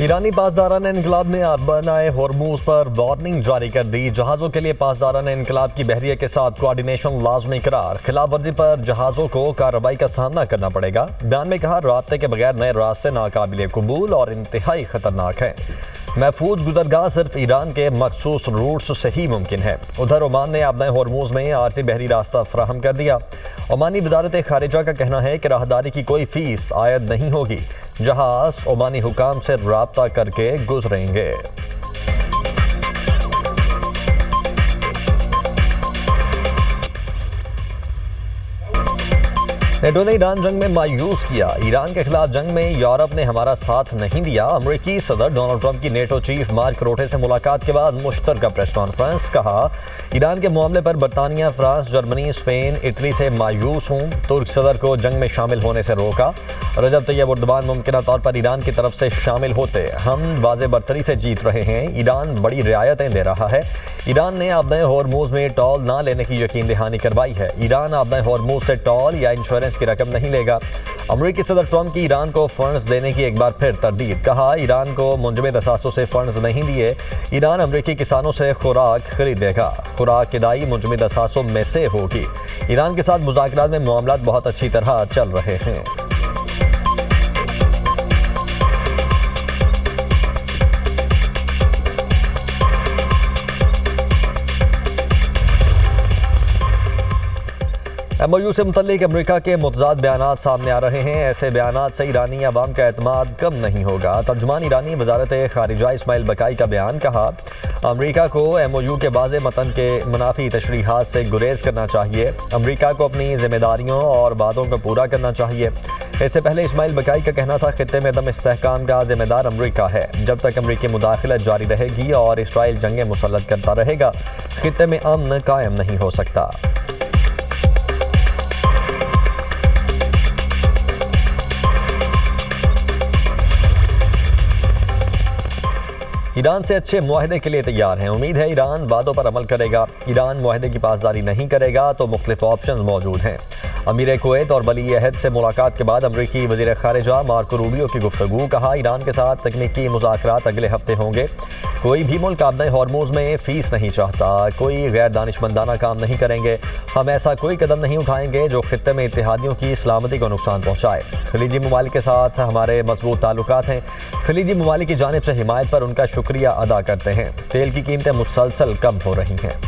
ईरानी पासदारान इनकलाब ने बनाए होर्मुज पर वार्निंग जारी कर दी। जहाज़ों के लिए पासदारान इनकलाब की बहरिया के साथ कोऑर्डिनेशन लाजमी करार। खिलाफ वर्जी पर जहाज़ों को कार्रवाई का सामना करना पड़ेगा। बयान में कहा, राब्ते के बगैर नए रास्ते नाकाबिले कबूल और इंतहाई खतरनाक हैं। महफूज गुजरगाह सिर्फ ईरान के मखसूस रूट्स से ही मुमकिन है। उधर ओमान ने अपने होर्मुज में आरसी बहरी रास्ता फराहम कर दिया। ओमानी वजारत खारिजा का कहना है कि राहदारी की कोई फीस आयद नहीं होगी। जहाज ओमानी हुकाम से राब्ता करके गुजरेंगे। नेटो ने ईरान जंग में मायूस किया। ईरान के खिलाफ जंग में यूरोप ने हमारा साथ नहीं दिया। अमेरिकी सदर डोनाल्ड ट्रंप की नेटो चीफ मार्क रूटे से मुलाकात के बाद मुश्तरका प्रेस कॉन्फ्रेंस। कहा, ईरान के मामले पर बरतानिया, फ्रांस, जर्मनी, स्पेन, इटली से मायूस हूँ। तुर्क सदर को जंग में शामिल होने से रोका। रजब तैयब एर्दोगान मुमकिन तौर पर ईरान की तरफ से शामिल होते। हम वाज़े बरतरी से जीत रहे हैं। ईरान बड़ी रियायतें दे रहा है। ईरान ने अपने होर्मुज में टॉल ना लेने की यकीन दहानी करवाई है। ईरान अपने होर्मुज से टॉल या इंश्योरेंस की रकम नहीं लेगा। अमेरिकी सदर ट्रंप की ईरान को फंड्स देने की एक बार फिर तरदीद। कहा, ईरान को मुंजमद असासों से फंड्स नहीं दिए। ईरान अमेरिकी किसानों से खुराक खरीदेगा। खुराक किदाई मुंजमद असासों में से होगी। ईरान के साथ मुज़ाकरात में मामलात बहुत अच्छी तरह चल रहे हैं। MOU से मुतल्लिक अमेरिका के मुतज़ाद बयानात सामने आ रहे हैं। ऐसे बयानात से ईरानी अवाम का एतमाद कम नहीं होगा। तर्जुमान ईरानी वजारत खारिजा इस्माइल बकाई का बयान। कहा, अमेरिका को MOU के वाज़े मतन के मुनाफी तशरीहात से गुरेज करना चाहिए। अमेरिका को अपनी जिम्मेदारियों और वादों को पूरा करना चाहिए। इससे पहले इस्माइल बकाई का कहना था, खित्ते में अदम इस्तेहकाम का जिम्मेदार अमेरिका है। जब तक अमेरिकी मुदाखलत जारी रहेगी और इसराइल जंगें मुसल्लत करता रहेगा, खित्ते में अमन कायम नहीं हो सकता। ईरान से अच्छे मुआहदे के लिए तैयार हैं। उम्मीद है ईरान वादों पर अमल करेगा। ईरान मुआहदे की पासदारी नहीं करेगा तो मुख्तलिफ ऑप्शन मौजूद हैं। अमीर कुवैत और वली अहद से मुलाकात के बाद अमरीकी वज़ीर ख़ारिजा मार्को रूबियो की गुफ्तगू। कहा, ईरान के साथ तकनीकी मुज़ाकरात अगले हफ्ते होंगे। कोई भी मुल्क अपने होर्मुज में फ़ीस नहीं चाहता। कोई गैर दानिशमंदाना काम नहीं करेंगे। हम ऐसा कोई कदम नहीं उठाएंगे जो खित्ते में इत्तेहादियों की सलामती को नुकसान पहुँचाए। खलीजी ममालिक के साथ हमारे मजबूत ताल्लुकात हैं। खलीजी ममालिक की जानिब से हिमायत पर उनका शुक्रिया अदा करते हैं। तेल की कीमतें मुसलसल कम हो रही हैं।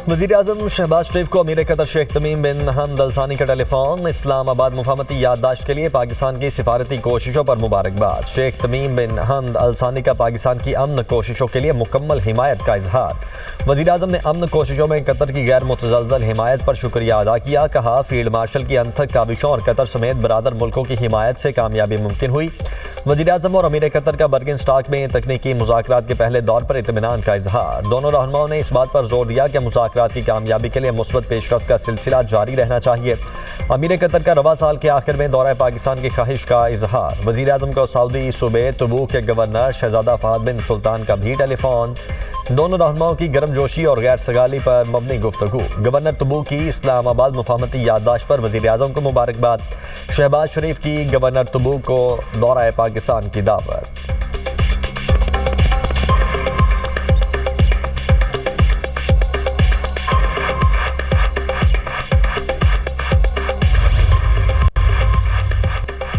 वज़ीर-ए-आज़म शहबाज शरीफ को अमीर कतर शेख तमीम बिन हमद अल सानी का टेलीफोन। इस्लामाबाद मुफाहमती याददाश्त के लिए पाकिस्तान की सिफारती कोशिशों पर मुबारकबाद। शेख तमीम बिन हमद अल सानी का पाकिस्तान की अमन कोशिशों के लिए मुकम्मल हिमायत का इजहार। वज़ीर-ए-आज़म ने अमन कोशिशों में कतर की गैर मुतज़लज़ल हिमायत पर शुक्रिया अदा किया। कहा, फील्ड मार्शल की अनथक काविशों और कतर समेत बरादर मुल्कों की हिमायत से कामयाबी मुमकिन हुई। वज़ीर-ए-आज़म और अमीर कतर का बर्गिन स्टॉक में तकनीकी मुज़ाकरात के पहले दौर पर इत्मीनान का इजहार। दोनों रहनुमाओं ने इस बात पर जोर दिया कि मुज़ाकरात की कामयाबी के लिए मुस्बत पेशरफ्त का सिलसिला जारी रहना चाहिए। अमीर कतर का रवा साल के आखिर में दौरा पाकिस्तान की ख्वाहिश का इजहार। वज़ीर-ए-आज़म को सऊदी सूबे तबूक के गवर्नर शहजादा फहद बिन सुल्तान का भी टेलीफोन। दोनों रहनुमाओं की गर्मजोशी और गैर सगाली पर मबनी गुफ्तगू। गवर्नर तबूक की इस्लामाबाद मुफाहमती याददाश्त पर वज़ीर-ए-आज़म को मुबारकबाद। शहबाज शरीफ की गवर्नर तबूक को दौरा पाकिस्तान की दावत।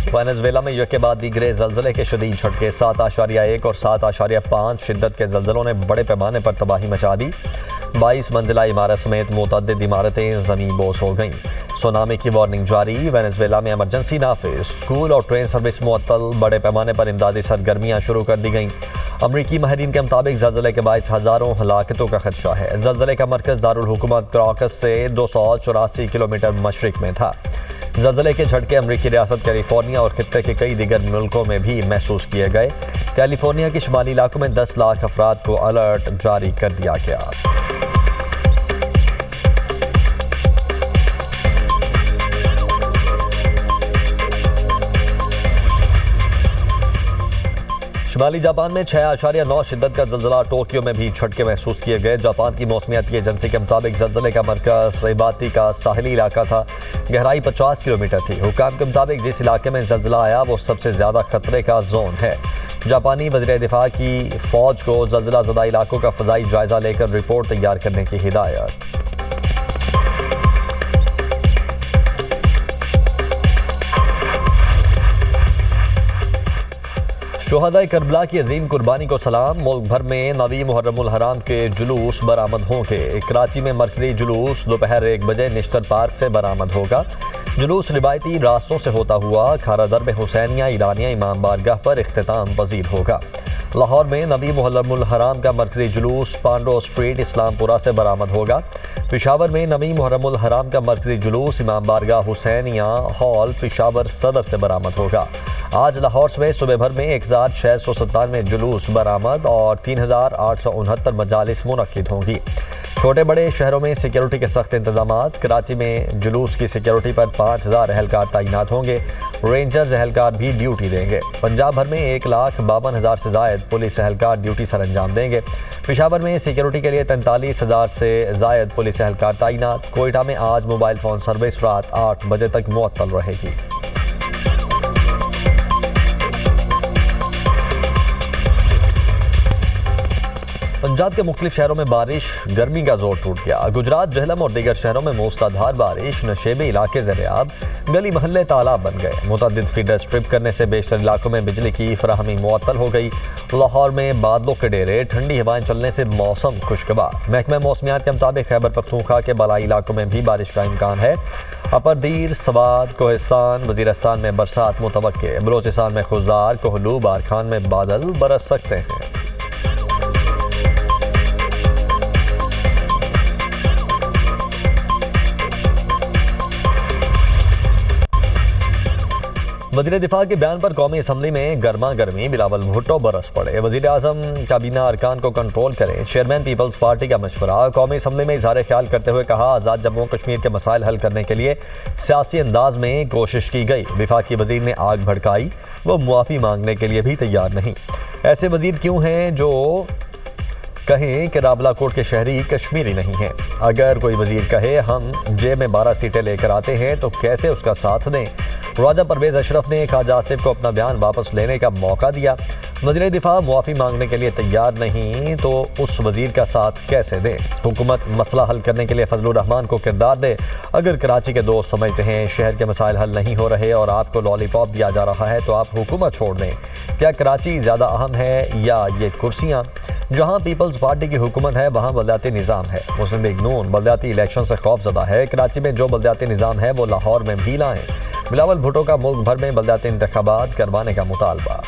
वेनेजुएला में यके बाद दीगरे ज़लज़ले के शदीद झटके। 7.1 और 7.5 शिद्दत के ज़लज़लों ने बड़े पैमाने पर तबाही मचा दी। 22 मंजिला इमारत समेत मुतअद्दिद इमारतें ज़मीन बोस हो गईं। सुनामी की वार्निंग जारी। वेनेजुएला में इमरजेंसी नाफिज। स्कूल और ट्रेन सर्विस मुअत्तल। बड़े पैमाने पर इमदादी सरगर्मियाँ शुरू कर दी गईं। अमरीकी माहिरीन के मुताबिक ज़लज़ले के बायस हज़ारों हलाकतों का खदशा है। ज़लज़ले का मरकज़ दारुल हुकूमत क्राकस से 284 किलोमीटर मशरिक में था। ज़लज़ले के झटके अमरीकी रियासत कैलिफोर्निया और खित्ते के कई दीगर मुल्कों में भी महसूस किए गए। कैलिफोर्निया के शुमाली इलाकों में 10 लाख अफराद को अलर्ट जारी कर दिया गया। शिमाली जापान में 6.9 शिद्दत का जल्जला। टोक्यो में भी झटके महसूस किए गए। जापान की मौसमियाती एजेंसी के मुताबिक जल्जले का मरकज रेबाती का साहिली इलाका था। गहराई 50 किलोमीटर थी। हुकाम के मुताबिक जिस इलाके में जल्जला आया वो सबसे ज्यादा खतरे का जोन है। जापानी वज़ीर दिफा की फौज को जल्जला ज़दा इलाकों का फ़ज़ाई जायजा लेकर रिपोर्ट तैयार करने की हिदायत। शोहदाए करबला की अजीम कुर्बानी को सलाम। मुल्क भर में नवी मुहर्रमुल हराम के जुलूस बरामद होंगे। कराची में मरकजी जुलूस दोपहर 1 बजे निश्तर पार्क से बरामद होगा। जुलूस रिवायती रास्तों से होता हुआ खारादर में हुसैनिया ईरानिया इमाम बारगाह पर इख्तिताम पजीर होगा। लाहौर में नबी मुहर्रमुल हराम का मरकजी जुलूस पांडो स्ट्रीट इस्लामपुरा से बरामद होगा। पेशावर में नबी मुहर्रमुल हराम का मरकजी जुलूस इमाम बारगाह हुसैनिया हॉल पेशावर सदर से बरामद होगा। आज लाहौर में सुबह भर में 1697 जुलूस बरामद और 3869 मजालिस मुनक्किद होंगी। छोटे बड़े शहरों में सिक्योरिटी के सख्त इंतजाम। कराची में जुलूस की सिक्योरिटी पर 5000 एहलकार तैनात होंगे। रेंजर्स एहलकार भी ड्यूटी देंगे। पंजाब भर में 1,52,000 से जायद पुलिस एहलकार ड्यूटी सर अंजाम देंगे। पेशावर में सिक्योरिटी के लिए 43,000 से जायद पुलिस एहलकार तैनात। कोयटा में आज मोबाइल फ़ोन सर्विस रात 8 बजे तक मुअत्तल रहेगी। पंजाब के मुख्तलिफ शहरों में बारिश, गर्मी का जोर टूट गया। गुजरात, जहलम और दीगर शहरों में मूसलाधार बारिश, नशेबी इलाके ज़ेर-ए-आब, गली महल्ले तालाब बन गए। मुतअद्दिद फीडर स्ट्रिप करने से बेशतर इलाकों में बिजली की फराहमी मुअत्तल हो गई। लाहौर में बादलों के डेरे, ठंडी हवाएं चलने से मौसम खुशगवार। महकमा मौसमियात के मुताबिक खैबर पख्तूनख्वा के बलाई इलाकों में भी बारिश का इम्कान है। अपर दीर, सवात, कोहिस्तान, वज़ीरिस्तान में बरसात मुतवक्के। बलोचिस्तान में खुज़दार, कोहलू, बारखान में बादल बरस सकते हैं। वज़ीर दिफा के बयान पर कौमी असम्बली में गर्मा गर्मी। बिलावल भुट्टो बरस पड़े। वज़ीर आज़म काबीना अरकान को कंट्रोल करें। चेयरमैन पीपल्स पार्टी का मशवरा। कौमी असम्बली में इज़हार ख्याल करते हुए कहा, आज़ाद जम्मू कश्मीर के मसाइल हल करने के लिए सियासी अंदाज में कोशिश की गई। विफाकी वज़ीर ने आग भड़काई, वो मुआफ़ी मांगने के लिए भी तैयार नहीं। ऐसे वज़ीर क्यों हैं जो कहें कि रावलाकोट के शहरी कश्मीरी नहीं हैं? अगर कोई वज़ीर कहे हम जेब में 12 सीटें लेकर आते हैं तो कैसे उसका साथ दें? राजा परवेज़ अशरफ ने ख्वाजा आसिफ को अपना बयान वापस लेने का मौका दिया। वज़ीर दिफा मुआफ़ी मांगने के लिए तैयार नहीं तो उस वज़ीर का साथ कैसे दें? हुकूमत मसला हल करने के लिए फजलुर रहमान को किरदार दे। अगर कराची के दोस्त समझते हैं शहर के मसाइल हल नहीं हो रहे और आपको लॉलीपॉप दिया जा रहा है तो आप हुकूमत छोड़ दें। क्या कराची ज़्यादा अहम है या ये कुर्सियाँ? जहाँ पीपल्स पार्टी की हुकूमत है वहाँ बलदियाती निज़ाम है। मुस्लिम लीग नून बलदियाती इलेक्शन से खौफजदा है। कराची में जो बलदियाती निज़ाम है वो लाहौर में भी लाएँ। बिलावल भुट्टो का मुल्क भर में बलदियाती इंतखाबात करवाने का मुतालबा।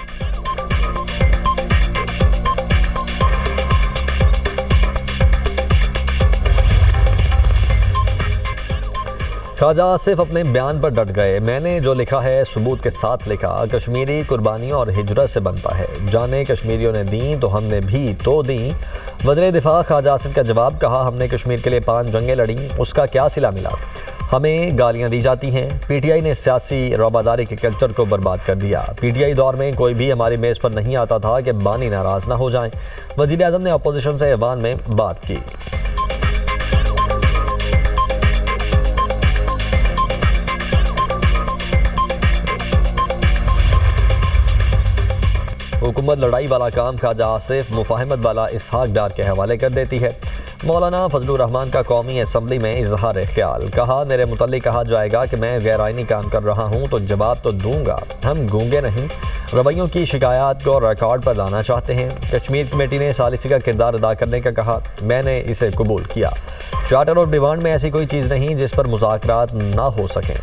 ख्वाजा आसिफ अपने बयान पर डट गए। मैंने जो लिखा है सबूत के साथ लिखा। कश्मीरी कुर्बानियों और हिजरत से बनता है। जाने कश्मीरियों ने दी तो हमने भी तो दी। वज़ीर दिफा ख्वाजा आसिफ का जवाब, कहा हमने कश्मीर के लिए 5 जंगें लड़ी, उसका क्या सिला मिला? हमें गालियां दी जाती हैं। पीटीआई ने सियासी रवादारी के कल्चर को बर्बाद कर दिया। पीटीआई दौर में कोई भी हमारी मेज़ पर नहीं आता था कि बानी नाराज़ ना हो जाएं। वज़ीर आज़म ने अपोजिशन से ऐवान में बात की। हुकूमत लड़ाई वाला काम ख्वाजा आसिफ मुफाहमत वाला इसहाक डार के हवाले कर देती है। मौलाना फजलुर रहमान का कौमी असम्बली में इजहार ख्याल, कहा मेरे मुतल्लिक कहा जाएगा कि मैं गैर आइनी काम कर रहा हूँ तो जवाब तो दूंगा। हम गूंगे नहीं। रवैयों की शिकायत को रिकॉर्ड पर लाना चाहते हैं। कश्मीर कमेटी ने सालिसी का किरदार अदा करने का कहा, मैंने इसे कबूल किया। चार्टर ऑफ डिमांड में ऐसी कोई चीज़ नहीं जिस पर मुज़ाकरात ना हो सकें।